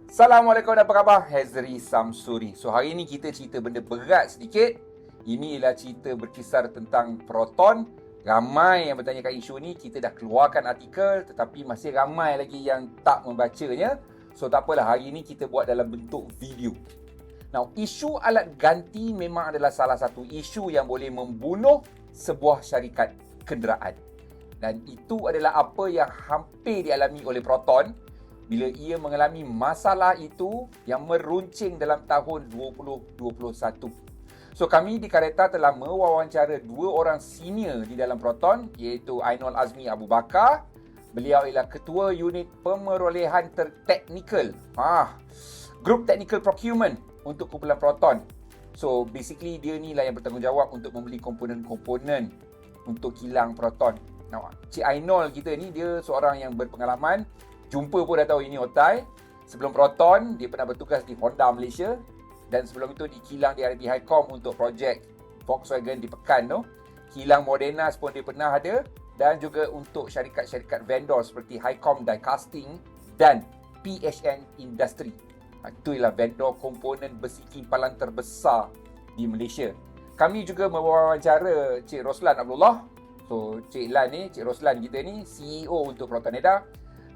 Assalamualaikum dan apa khabar? Hazri Samsuri. So hari ni kita cerita benda berat sedikit. Ini ialah cerita berkisar tentang proton. Ramai yang bertanyakan isu ni. Kita dah keluarkan artikel tetapi masih ramai lagi yang tak membacanya. So tak apalah, hari ni kita buat dalam bentuk video. Now, isu alat ganti memang adalah salah satu isu yang boleh membunuh sebuah syarikat kenderaan. Dan itu adalah apa yang hampir dialami oleh Proton bila ia mengalami masalah itu yang meruncing dalam tahun 2021. So kami di Kareta telah mewawancara dua orang senior di dalam Proton, iaitu Ainul Azmi Abu Bakar. Beliau ialah ketua unit pemerolehan teknikal, Group Technical Procurement untuk kumpulan Proton. So basically dia ni lah yang bertanggungjawab untuk membeli komponen-komponen untuk kilang Proton. Now, Cik Ainul kita ni dia seorang yang berpengalaman. Jumpa pun dah tahu ini otai. Sebelum Proton, dia pernah bertugas di Honda Malaysia. Dan sebelum itu di kilang di RB Highcom untuk projek Volkswagen di Pekan tu. Kilang Modenas pun dia pernah ada. Dan juga untuk syarikat-syarikat vendor seperti Highcom Die Casting dan PHN Industry. Itu ialah vendor komponen besi kimpalan terbesar di Malaysia. Kami juga mewawancara Cik Roslan Abdullah. So, Cik Roslan kita ni CEO untuk Protoneda.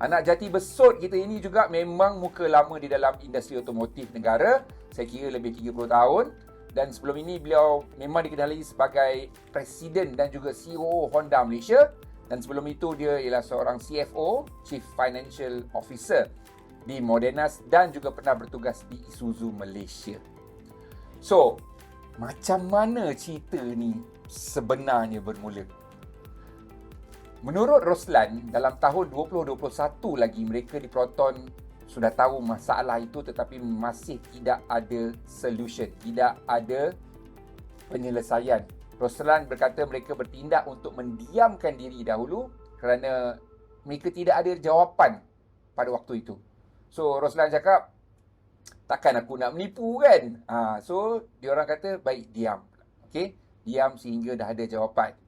Anak jati besut kita ini juga memang muka lama di dalam industri otomotif negara. Saya kira lebih 30 tahun. Dan sebelum ini beliau memang dikenali sebagai Presiden dan juga CEO Honda Malaysia. Dan sebelum itu dia ialah seorang CFO, Chief Financial Officer di Modenas dan juga pernah bertugas di Isuzu Malaysia. So, macam mana cerita ni sebenarnya bermula? Menurut Roslan, dalam tahun 2021 lagi mereka di Proton sudah tahu masalah itu tetapi masih tidak ada solution, tidak ada penyelesaian. Roslan berkata mereka bertindak untuk mendiamkan diri dahulu kerana mereka tidak ada jawapan pada waktu itu. So Roslan cakap, takkan aku nak menipu kan? So diorang kata baik diam. Okay? Diam sehingga dah ada jawapan.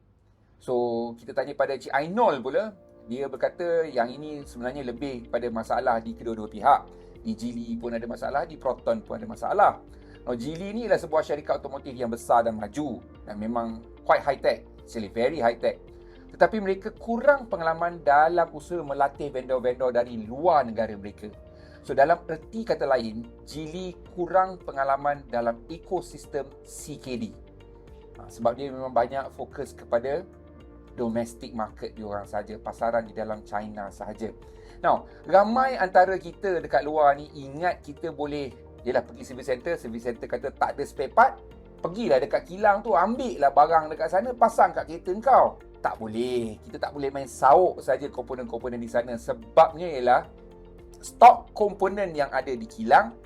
So, kita tanya pada Cik Ainul pula. Dia berkata yang ini sebenarnya lebih pada masalah di kedua-dua pihak. Di Geely pun ada masalah, di Proton pun ada masalah. Now, Geely ni adalah sebuah syarikat otomotif yang besar dan maju. Dan memang quite high-tech. Actually very high-tech. Tetapi mereka kurang pengalaman dalam usaha melatih vendor-vendor dari luar negara mereka. So, dalam erti kata lain, Geely kurang pengalaman dalam ekosistem CKD. Sebab dia memang banyak fokus kepada domestic market diorang saja, pasaran di dalam China sahaja. Now, ramai antara kita dekat luar ni ingat kita boleh pergi service center kata tak ada spare part, pergilah dekat kilang tu, ambil lah barang dekat sana, pasang kat kereta kau. Tak boleh. Kita tak boleh main sauk saja komponen-komponen di sana. Sebabnya ialah stok komponen yang ada di kilang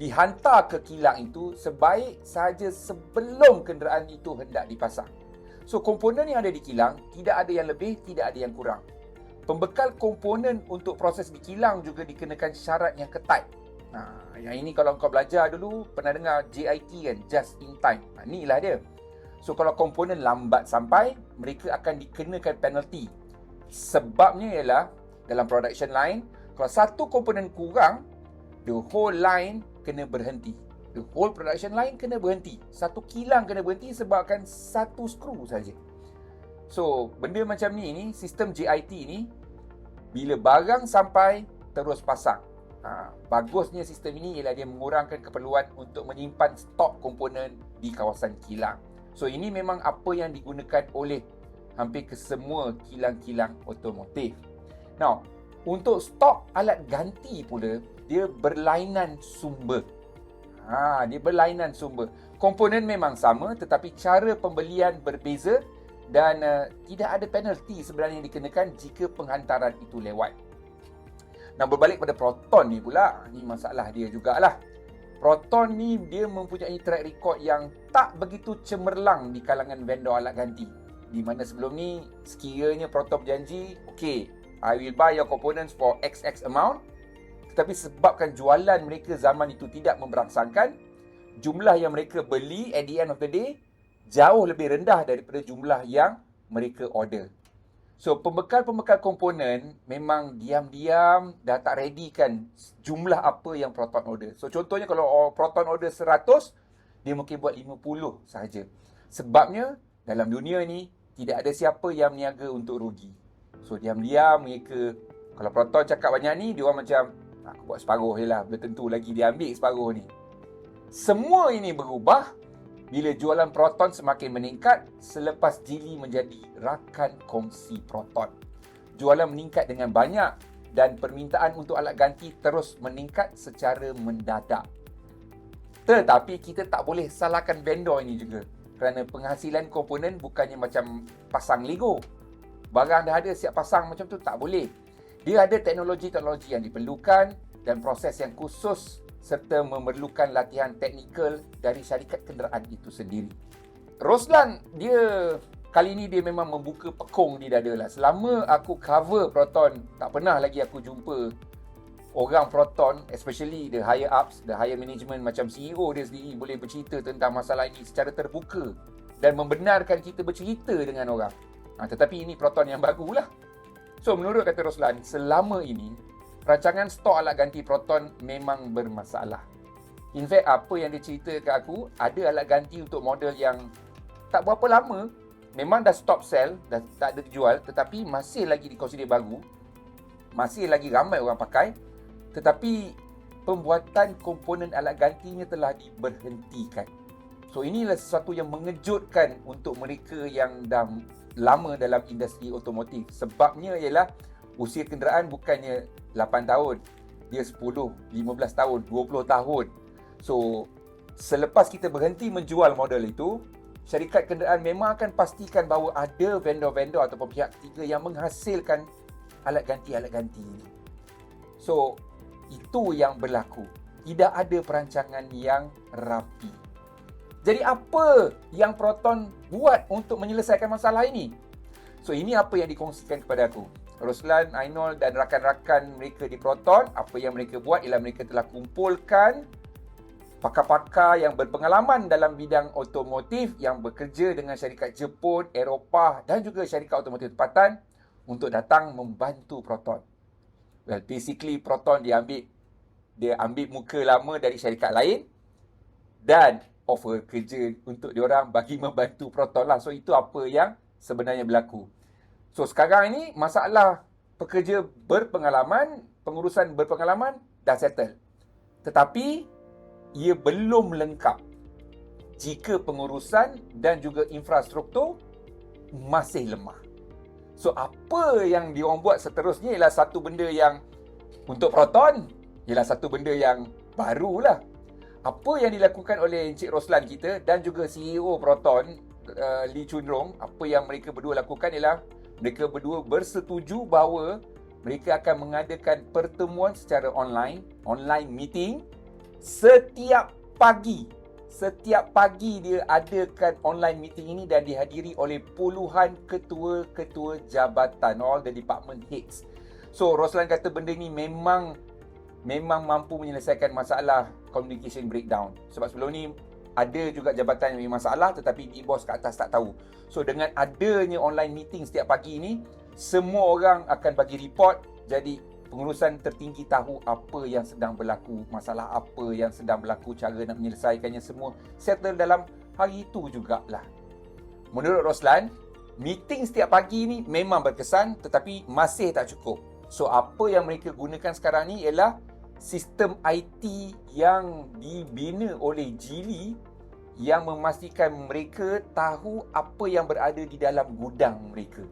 dihantar ke kilang itu sebaik sahaja sebelum kenderaan itu hendak dipasang. So, komponen yang ada di kilang, tidak ada yang lebih, tidak ada yang kurang. Pembekal komponen untuk proses di kilang juga dikenakan syarat yang ketat. Yang ini kalau kau belajar dulu, pernah dengar JIT kan, Just in Time. Inilah dia. So, kalau komponen lambat sampai, mereka akan dikenakan penalty. Sebabnya ialah, dalam production line, kalau satu komponen kurang, the whole line kena berhenti. The whole production line kena berhenti. Satu kilang kena berhenti sebabkan satu skru saja. So, benda macam ni, sistem JIT ni, bila barang sampai, terus pasang. Bagusnya sistem ini ialah dia mengurangkan keperluan untuk menyimpan stok komponen di kawasan kilang. So, ini memang apa yang digunakan oleh hampir kesemua kilang-kilang otomotif. Now, untuk stok alat ganti pula, dia berlainan sumber. Dia berlainan sumber. Komponen memang sama tetapi cara pembelian berbeza dan tidak ada penalti sebenarnya yang dikenakan jika penghantaran itu lewat. Nah, berbalik pada Proton ni pula, ni masalah dia jugalah. Proton ni dia mempunyai track record yang tak begitu cemerlang di kalangan vendor alat ganti. Di mana sebelum ni sekiranya Proton berjanji, okay, I will buy your components for XX amount. Tetapi sebabkan jualan mereka zaman itu tidak memberangsangkan, jumlah yang mereka beli at the end of the day jauh lebih rendah daripada jumlah yang mereka order. So, pembekal-pembekal komponen memang diam-diam dah tak ready kan jumlah apa yang Proton order. So, contohnya kalau Proton order 100, dia mungkin buat 50 sahaja. Sebabnya, dalam dunia ni, tidak ada siapa yang niaga untuk rugi. So, diam-diam mereka, kalau Proton cakap banyak ni, dia orang macam, aku buat separuh je lah, belum tentu lagi dia ambil separuh ni. Semua ini berubah bila jualan Proton semakin meningkat selepas Geely menjadi rakan kongsi Proton. Jualan meningkat dengan banyak dan permintaan untuk alat ganti terus meningkat secara mendadak. Tetapi kita tak boleh salahkan vendor ini juga. Kerana penghasilan komponen bukannya macam pasang Lego. Barang dah ada siap pasang macam tu, tak boleh. Dia ada teknologi-teknologi yang diperlukan dan proses yang khusus serta memerlukan latihan teknikal dari syarikat kenderaan itu sendiri. Roslan, kali ni dia memang membuka pekung di dada lah. Selama aku cover Proton, tak pernah lagi aku jumpa orang Proton, especially the higher ups, the higher management macam CEO dia sendiri boleh bercerita tentang masalah ini secara terbuka dan membenarkan kita bercerita dengan orang. Tetapi ini Proton yang barulah. So, menurut kata Roslan, selama ini rancangan stok alat ganti Proton memang bermasalah. In fact, apa yang dia cerita ke aku, ada alat ganti untuk model yang tak berapa lama, memang dah stop sell, dah tak ada dijual, tetapi masih lagi dikonsider baru, masih lagi ramai orang pakai, tetapi pembuatan komponen alat gantinya telah diberhentikan. So, inilah sesuatu yang mengejutkan untuk mereka yang dah lama dalam industri otomotif. Sebabnya ialah usia kenderaan bukannya 8 tahun. Dia 10, 15 tahun, 20 tahun. So, selepas kita berhenti menjual model itu, syarikat kenderaan memang akan pastikan bahawa ada vendor-vendor ataupun pihak ketiga yang menghasilkan alat ganti ini. So, itu yang berlaku. Tidak ada perancangan yang rapi. Jadi apa yang Proton buat untuk menyelesaikan masalah ini? So, ini apa yang dikongsikan kepada aku. Roslan, Ainul dan rakan-rakan mereka di Proton, apa yang mereka buat ialah mereka telah kumpulkan pakar-pakar yang berpengalaman dalam bidang otomotif yang bekerja dengan syarikat Jepun, Eropah dan juga syarikat otomotif tempatan untuk datang membantu Proton. Well, basically Proton dia ambil muka lama dari syarikat lain dan offer kerja untuk diorang bagi membantu Proton lah. So, itu apa yang sebenarnya berlaku. So, sekarang ini masalah pekerja berpengalaman, pengurusan berpengalaman dah settle. Tetapi, ia belum lengkap jika pengurusan dan juga infrastruktur masih lemah. So, apa yang diorang buat seterusnya ialah satu benda yang untuk Proton, ialah satu benda yang barulah. Apa yang dilakukan oleh Encik Roslan kita dan juga CEO Proton, Lee Chun Rong, apa yang mereka berdua lakukan ialah mereka berdua bersetuju bahawa mereka akan mengadakan pertemuan secara online meeting setiap pagi. Setiap pagi dia adakan online meeting ini dan dihadiri oleh puluhan ketua-ketua jabatan, all the department heads. So, Roslan kata benda ni memang mampu menyelesaikan masalah communication breakdown. Sebab sebelum ni ada juga jabatan yang masalah tetapi bos kat atas tak tahu. So, dengan adanya online meeting setiap pagi ini, semua orang akan bagi report. Jadi, pengurusan tertinggi tahu apa yang sedang berlaku, masalah apa yang sedang berlaku, cara nak menyelesaikannya, semua settle dalam hari itu jugalah. Menurut Roslan, meeting setiap pagi ni memang berkesan tetapi masih tak cukup. So, apa yang mereka gunakan sekarang ni ialah sistem IT yang dibina oleh Geely yang memastikan mereka tahu apa yang berada di dalam gudang mereka.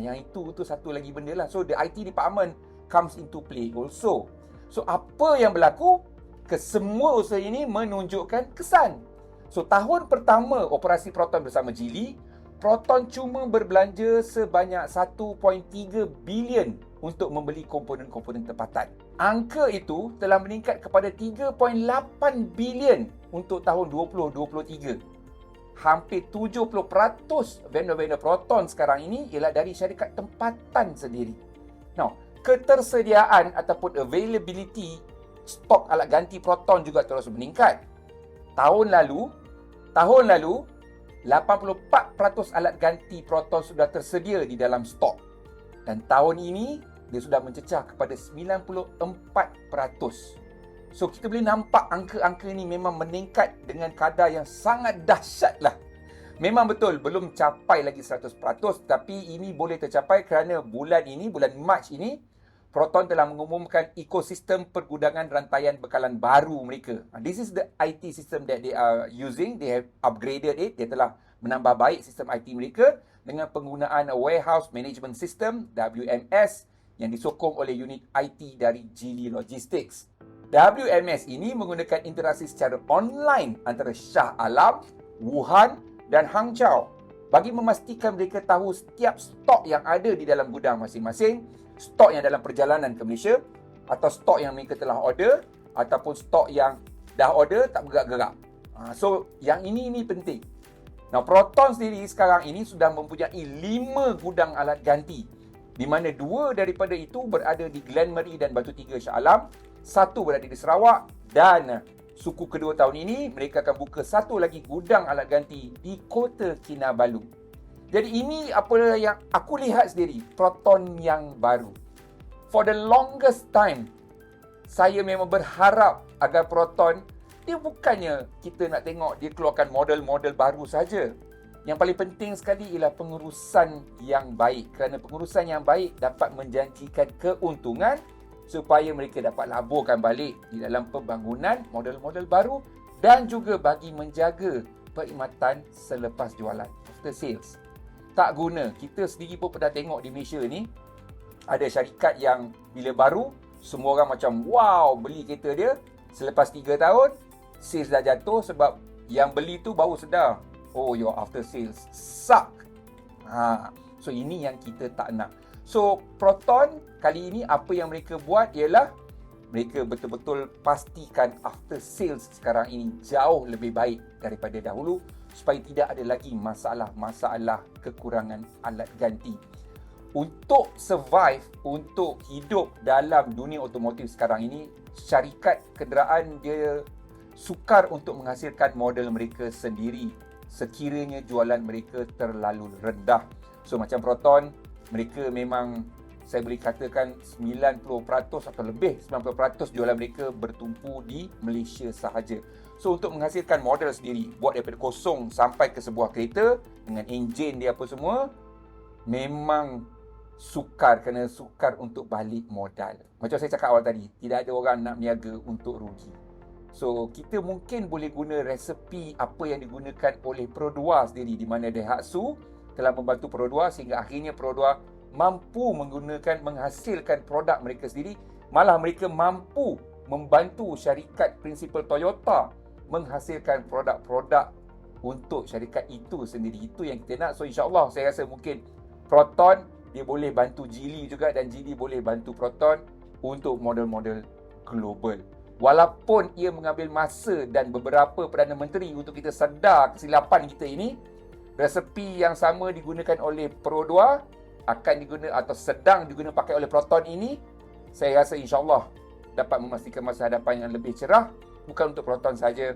Yang itu satu lagi benda lah. So, the IT department comes into play also. So, apa yang berlaku? Kesemua usaha ini menunjukkan kesan. So, tahun pertama operasi Proton bersama Geely, Proton cuma berbelanja sebanyak 1.3 bilion untuk membeli komponen-komponen tempatan. Angka itu telah meningkat kepada 3.8 bilion untuk tahun 2023. Hampir 70% vendor-vendor Proton sekarang ini ialah dari syarikat tempatan sendiri. Now, ketersediaan ataupun availability stok alat ganti Proton juga terus meningkat. Tahun lalu 84% alat ganti proton sudah tersedia di dalam stok. Dan tahun ini, dia sudah mencecah kepada 94%. So, kita boleh nampak angka-angka ni memang meningkat dengan kadar yang sangat dahsyat lah. Memang betul, belum capai lagi 100%, tapi ini boleh tercapai kerana bulan Mac ini, Proton telah mengumumkan ekosistem pergudangan rantaian bekalan baru mereka. This is the IT system that they are using. They have upgraded it. Dia telah menambah baik sistem IT mereka dengan penggunaan Warehouse Management System, WMS, yang disokong oleh unit IT dari Geely Logistics. WMS ini menggunakan interaksi secara online antara Shah Alam, Wuhan dan Hangzhou bagi memastikan mereka tahu setiap stok yang ada di dalam gudang masing-masing, stok yang dalam perjalanan ke Malaysia, atau stok yang mereka telah order, ataupun stok yang dah order tak bergerak-gerak. So, yang ini penting. Now, Proton sendiri sekarang ini sudah mempunyai 5 gudang alat ganti, di mana 2 daripada itu berada di Glenmarie dan Batu Tiga Shah Alam, 1 berada di Sarawak, dan suku kedua tahun ini mereka akan buka 1 lagi gudang alat ganti di Kota Kinabalu. Jadi ini apa yang aku lihat sendiri, Proton yang baru. For the longest time, saya memang berharap agar Proton, dia bukannya kita nak tengok dia keluarkan model-model baru saja. Yang paling penting sekali ialah pengurusan yang baik. Kerana pengurusan yang baik dapat menjanjikan keuntungan supaya mereka dapat laburkan balik di dalam pembangunan model-model baru dan juga bagi menjaga perkhidmatan selepas jualan, after sales. Tak guna, kita sendiri pun pernah tengok di Malaysia ni, ada syarikat yang bila baru, semua orang macam wow, beli kereta dia, selepas 3 tahun, sales dah jatuh sebab yang beli tu baru sedar, oh, your after sales suck. So ini yang kita tak nak. So Proton kali ini apa yang mereka buat ialah mereka betul-betul pastikan after sales sekarang ini jauh lebih baik daripada dahulu supaya tidak ada lagi masalah-masalah kekurangan alat ganti. Untuk survive, untuk hidup dalam dunia otomotif sekarang ini, syarikat kenderaan dia sukar untuk menghasilkan model mereka sendiri sekiranya jualan mereka terlalu rendah. So macam Proton, mereka memang saya boleh katakan 90% atau lebih 90% jualan mereka bertumpu di Malaysia sahaja. So untuk menghasilkan model sendiri, buat daripada kosong sampai ke sebuah kereta dengan enjin dia apa semua, memang sukar, kerana sukar untuk balik modal. Macam saya cakap awal tadi, tidak ada orang nak berniaga untuk rugi. So kita mungkin boleh guna resepi apa yang digunakan oleh Pro2 sendiri, di mana Daihatsu telah membantu Pro2 sehingga akhirnya Pro2 mampu menghasilkan produk mereka sendiri. Malah mereka mampu membantu syarikat prinsipal Toyota menghasilkan produk-produk untuk syarikat itu sendiri. Itu yang kita nak. So insyaAllah saya rasa mungkin Proton dia boleh bantu Geely juga, dan Geely boleh bantu Proton untuk model-model global. Walaupun ia mengambil masa dan beberapa Perdana Menteri untuk kita sedar kesilapan kita ini, resepi yang sama digunakan oleh Pro2 akan digunakan atau sedang digunakan pakai oleh Proton ini, saya rasa insyaAllah dapat memastikan masa hadapan yang lebih cerah, bukan untuk Proton saja,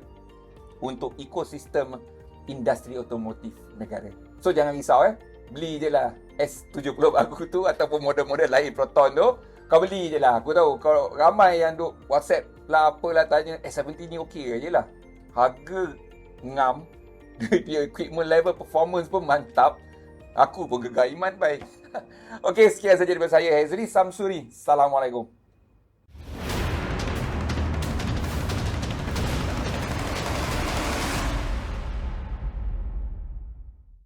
untuk ekosistem industri otomotif negara. So jangan risau beli je lah S70 baru tu ataupun model-model lain Proton tu, kau beli je lah. Aku tahu kalau ramai yang duk WhatsApp lah apalah tanya S70 ni okey je lah, harga ngam, dia equipment level performance pun mantap. Aku pun gegar iman baik. Okey, sekian saja daripada saya, Hazri Samsuri. Assalamualaikum.